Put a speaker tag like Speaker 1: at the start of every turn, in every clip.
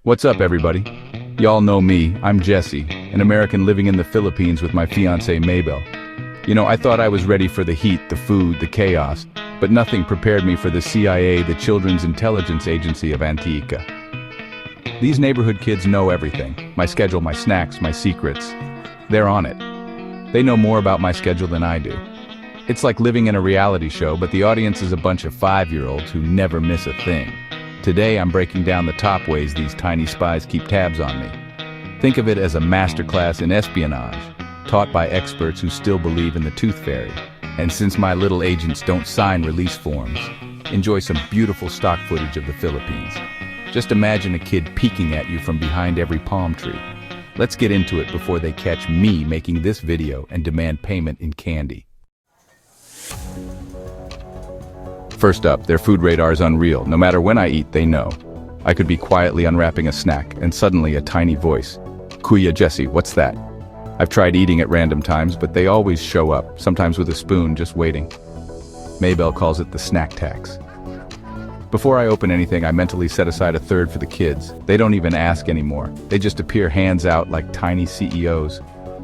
Speaker 1: What's up, everybody? Y'all know me, I'm Jessie, an American living in the Philippines with my fiancée Maybel. I thought I was ready for the heat, the food, the chaos, but nothing prepared me for the CIA, the Children's Intelligence Agency of Antigua. These neighborhood kids know everything. My schedule, my snacks, my secrets. They're on it. They know more about my schedule than I do. It's like living in a reality show, but the audience is a bunch of 5-year-olds who never miss a thing. Today, I'm breaking down the top ways these tiny spies keep tabs on me. Think of it as a masterclass in espionage, taught by experts who still believe in the tooth fairy. And since my little agents don't sign release forms, enjoy some beautiful stock footage of the Philippines. Just imagine a kid peeking at you from behind every palm tree. Let's get into it before they catch me making this video and demand payment in candy. First up, their food radar is unreal. No matter when I eat, they know. I could be quietly unwrapping a snack, and suddenly a tiny voice. Kuya Jessie, what's that? I've tried eating at random times, but they always show up, sometimes with a spoon, just waiting. Maybel calls it the snack tax. Before I open anything, I mentally set aside a third for the kids. They don't even ask anymore. They just appear hands out like tiny CEOs.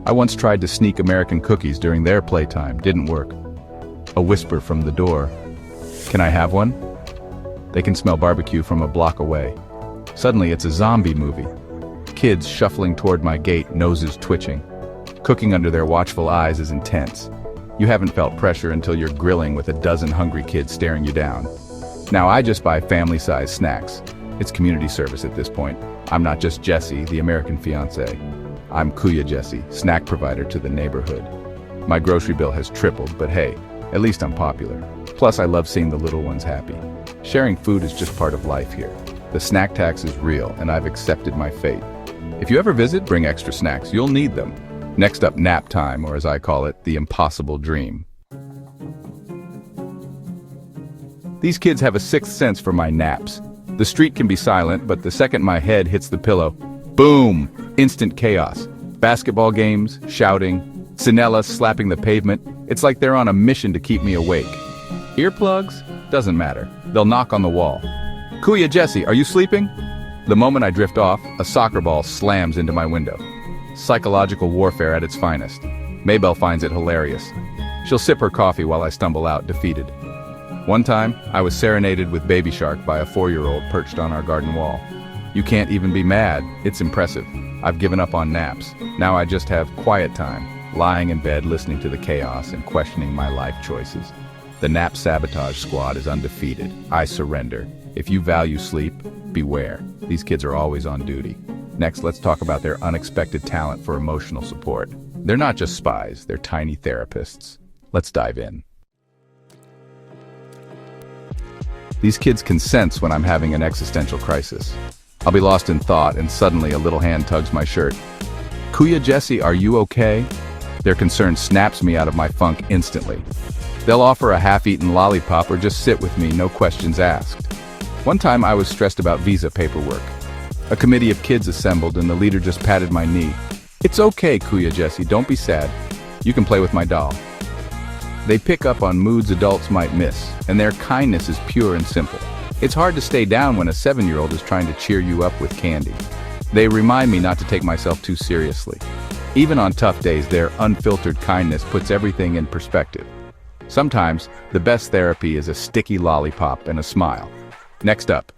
Speaker 1: I once tried to sneak American cookies during their playtime. Didn't work. A whisper from the door. Can I have one? They can smell barbecue from a block away. Suddenly, it's a zombie movie. Kids shuffling toward my gate, noses twitching. Cooking under their watchful eyes is intense. You haven't felt pressure until you're grilling with a dozen hungry kids staring you down. Now I just buy family-sized snacks. It's community service at this point. I'm not just Jessie, the American fiancée. I'm Kuya Jessie, snack provider to the neighborhood. My grocery bill has tripled, but hey, at least I'm popular. Plus, I love seeing the little ones happy. Sharing food is just part of life here. The snack tax is real, and I've accepted my fate. If you ever visit, bring extra snacks. You'll need them. Next up, nap time, or as I call it, the impossible dream. These kids have a sixth sense for my naps. The street can be silent, but the second my head hits the pillow, boom! Instant chaos. Basketball games, shouting, Sinella slapping the pavement. It's like they're on a mission to keep me awake. Earplugs? Doesn't matter. They'll knock on the wall. Kuya Jessie, are you sleeping? The moment I drift off, a soccer ball slams into my window. Psychological warfare at its finest. Maybel finds it hilarious. She'll sip her coffee while I stumble out, defeated. One time, I was serenaded with Baby Shark by a 4-year-old perched on our garden wall. You can't even be mad. It's impressive. I've given up on naps. Now I just have quiet time, lying in bed listening to the chaos and questioning my life choices. The Nap Sabotage Squad is undefeated. I surrender. If you value sleep, beware. These kids are always on duty. Next, let's talk about their unexpected talent for emotional support. They're not just spies, they're tiny therapists. Let's dive in. These kids can sense when I'm having an existential crisis. I'll be lost in thought, and suddenly a little hand tugs my shirt. Kuya Jessie, are you okay? Their concern snaps me out of my funk instantly. They'll offer a half-eaten lollipop or just sit with me, no questions asked. One time I was stressed about visa paperwork. A committee of kids assembled and the leader just patted my knee. It's okay, Kuya Jessie, don't be sad. You can play with my doll. They pick up on moods adults might miss, and their kindness is pure and simple. It's hard to stay down when a 7-year-old is trying to cheer you up with candy. They remind me not to take myself too seriously. Even on tough days, their unfiltered kindness puts everything in perspective. Sometimes, the best therapy is a sticky lollipop and a smile. Next up,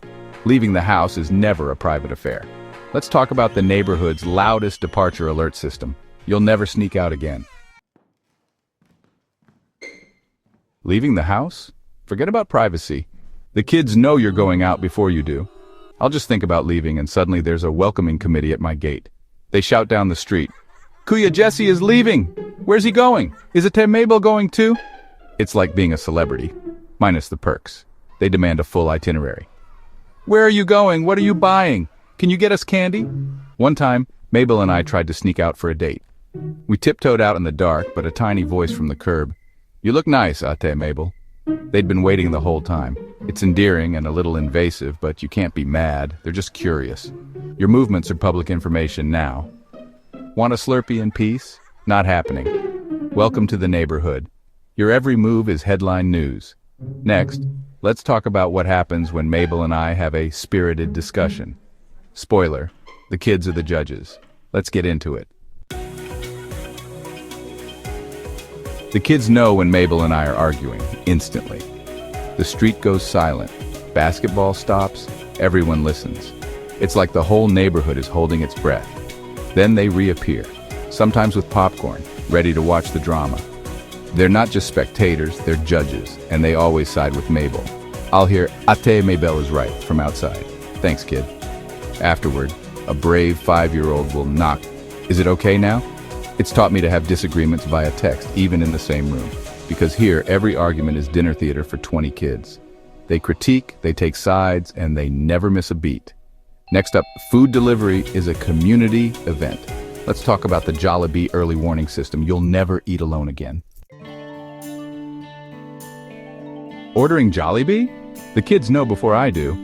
Speaker 1: leaving the house is never a private affair. Let's talk about the neighborhood's loudest departure alert system. You'll never sneak out again. Leaving the house? Forget about privacy. The kids know you're going out before you do. I'll just think about leaving and suddenly there's a welcoming committee at my gate. They shout down the street. Kuya Jessie is leaving! Where's he going? Is it Maybel going too? It's like being a celebrity, minus the perks. They demand a full itinerary. Where are you going? What are you buying? Can you get us candy? One time, Maybel and I tried to sneak out for a date. We tiptoed out in the dark, but a tiny voice from the curb. You look nice, Ate Maybel. They'd been waiting the whole time. It's endearing and a little invasive, but you can't be mad. They're just curious. Your movements are public information now. Want a Slurpee in peace? Not happening. Welcome to the neighborhood. Your every move is headline news. Next, let's talk about what happens when Maybel and I have a spirited discussion. Spoiler, the kids are the judges. Let's get into it. The kids know when Maybel and I are arguing, instantly. The street goes silent, basketball stops, everyone listens. It's like the whole neighborhood is holding its breath. Then they reappear, sometimes with popcorn, ready to watch the drama. They're not just spectators, they're judges, and they always side with Maybel. I'll hear, "Ate, Maybel is right," from outside. "Thanks, kid." Afterward, a brave 5-year-old will knock. "Is it okay now?" It's taught me to have disagreements via text, even in the same room. Because here, every argument is dinner theater for 20 kids. They critique, they take sides, and they never miss a beat. Next up, food delivery is a community event. Let's talk about the Jollibee early warning system. You'll never eat alone again. Ordering Jollibee? The kids know before I do.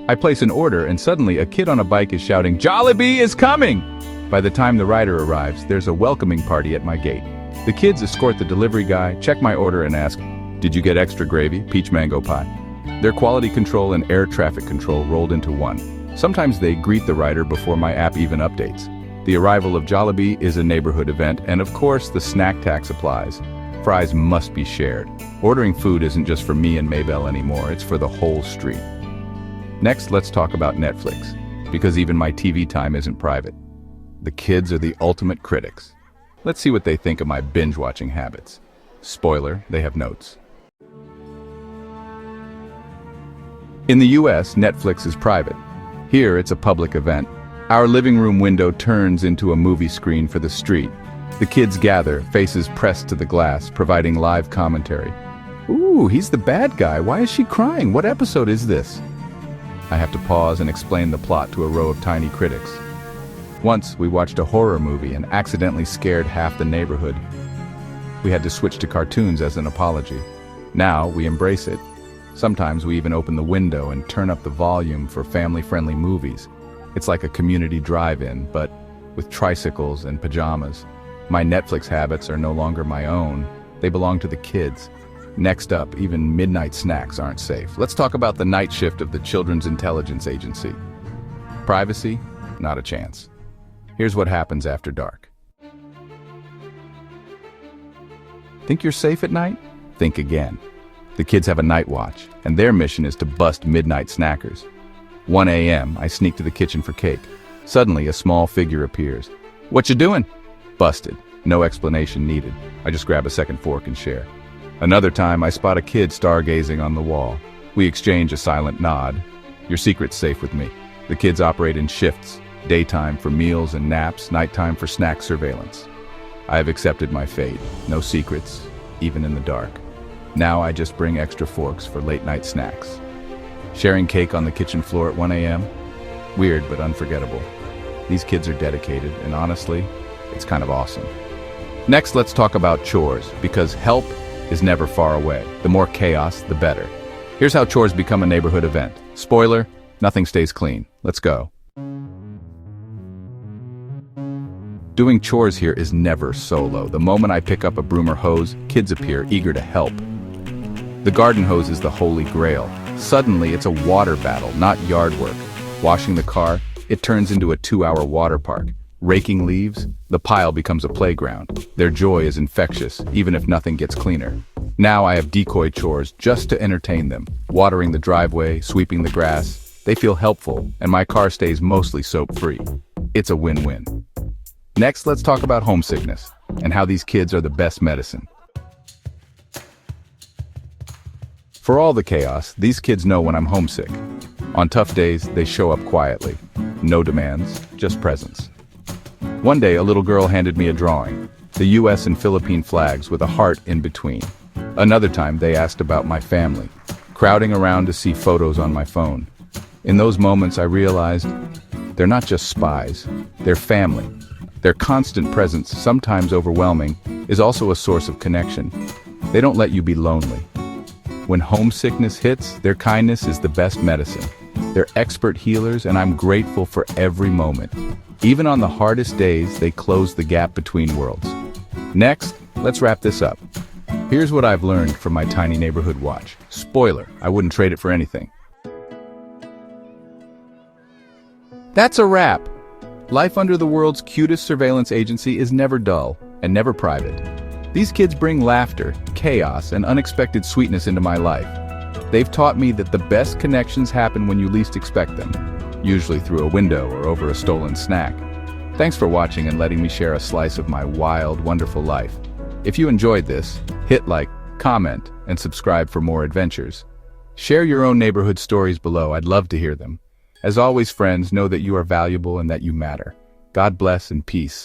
Speaker 1: I place an order and suddenly a kid on a bike is shouting, "Jollibee is coming!" By the time the rider arrives, there's a welcoming party at my gate. The kids escort the delivery guy, check my order and ask, "Did you get extra gravy, peach mango pie?" Their quality control and air traffic control rolled into one. Sometimes they greet the rider before my app even updates. The arrival of Jollibee is a neighborhood event, and of course the snack tax applies. Fries must be shared. Ordering food isn't just for me and Maybel anymore, it's for the whole street. Next, let's talk about Netflix, because even my TV time isn't private. The kids are the ultimate critics. Let's see what they think of my binge-watching habits. Spoiler, they have notes. In the US, Netflix is private. Here, it's a public event. Our living room window turns into a movie screen for the street. The kids gather, faces pressed to the glass, providing live commentary. "Ooh, he's the bad guy. Why is she crying? What episode is this?" I have to pause and explain the plot to a row of tiny critics. Once, we watched a horror movie and accidentally scared half the neighborhood. We had to switch to cartoons as an apology. Now, we embrace it. Sometimes we even open the window and turn up the volume for family-friendly movies. It's like a community drive-in, but with tricycles and pajamas. My Netflix habits are no longer my own. They belong to the kids. Next up, even midnight snacks aren't safe. Let's talk about the night shift of the Children's Intelligence Agency. Privacy? Not a chance. Here's what happens after dark. Think you're safe at night? Think again. The kids have a night watch, and their mission is to bust midnight snackers. 1 a.m., I sneak to the kitchen for cake. Suddenly, a small figure appears. "What you doing?" Busted. No explanation needed. I just grab a second fork and share. Another time, I spot a kid stargazing on the wall. We exchange a silent nod. "Your secret's safe with me." The kids operate in shifts. Daytime for meals and naps, nighttime for snack surveillance. I have accepted my fate. No secrets, even in the dark. Now I just bring extra forks for late-night snacks. Sharing cake on the kitchen floor at 1 a.m.? Weird but unforgettable. These kids are dedicated, and honestly, it's kind of awesome. Next, let's talk about chores, because help is never far away. The more chaos, the better. Here's how chores become a neighborhood event. Spoiler, nothing stays clean. Let's go. Doing chores here is never solo. The moment I pick up a broom or hose, kids appear, eager to help. The garden hose is the holy grail. Suddenly, it's a water battle, not yard work. Washing the car, it turns into a 2-hour water park. Raking leaves, the pile becomes a playground. Their joy is infectious, even if nothing gets cleaner. Now I have decoy chores just to entertain them. Watering the driveway, sweeping the grass. They feel helpful, and my car stays mostly soap-free. It's a win-win. Next, let's talk about homesickness, and how these kids are the best medicine. For all the chaos, these kids know when I'm homesick. On tough days, they show up quietly. No demands, just presence. One day, a little girl handed me a drawing, the US and Philippine flags with a heart in between. Another time, they asked about my family, crowding around to see photos on my phone. In those moments, I realized they're not just spies, they're family. Their constant presence, sometimes overwhelming, is also a source of connection. They don't let you be lonely. When homesickness hits, their kindness is the best medicine. They're expert healers, and I'm grateful for every moment. Even on the hardest days, they close the gap between worlds. Next, let's wrap this up. Here's what I've learned from my tiny neighborhood watch. Spoiler, I wouldn't trade it for anything. That's a wrap. Life under the world's cutest surveillance agency is never dull and never private. These kids bring laughter, chaos, and unexpected sweetness into my life. They've taught me that the best connections happen when you least expect them, usually through a window or over a stolen snack. Thanks for watching and letting me share a slice of my wild, wonderful life. If you enjoyed this, hit like, comment, and subscribe for more adventures. Share your own neighborhood stories below. I'd love to hear them. As always, friends, know that you are valuable and that you matter. God bless and peace.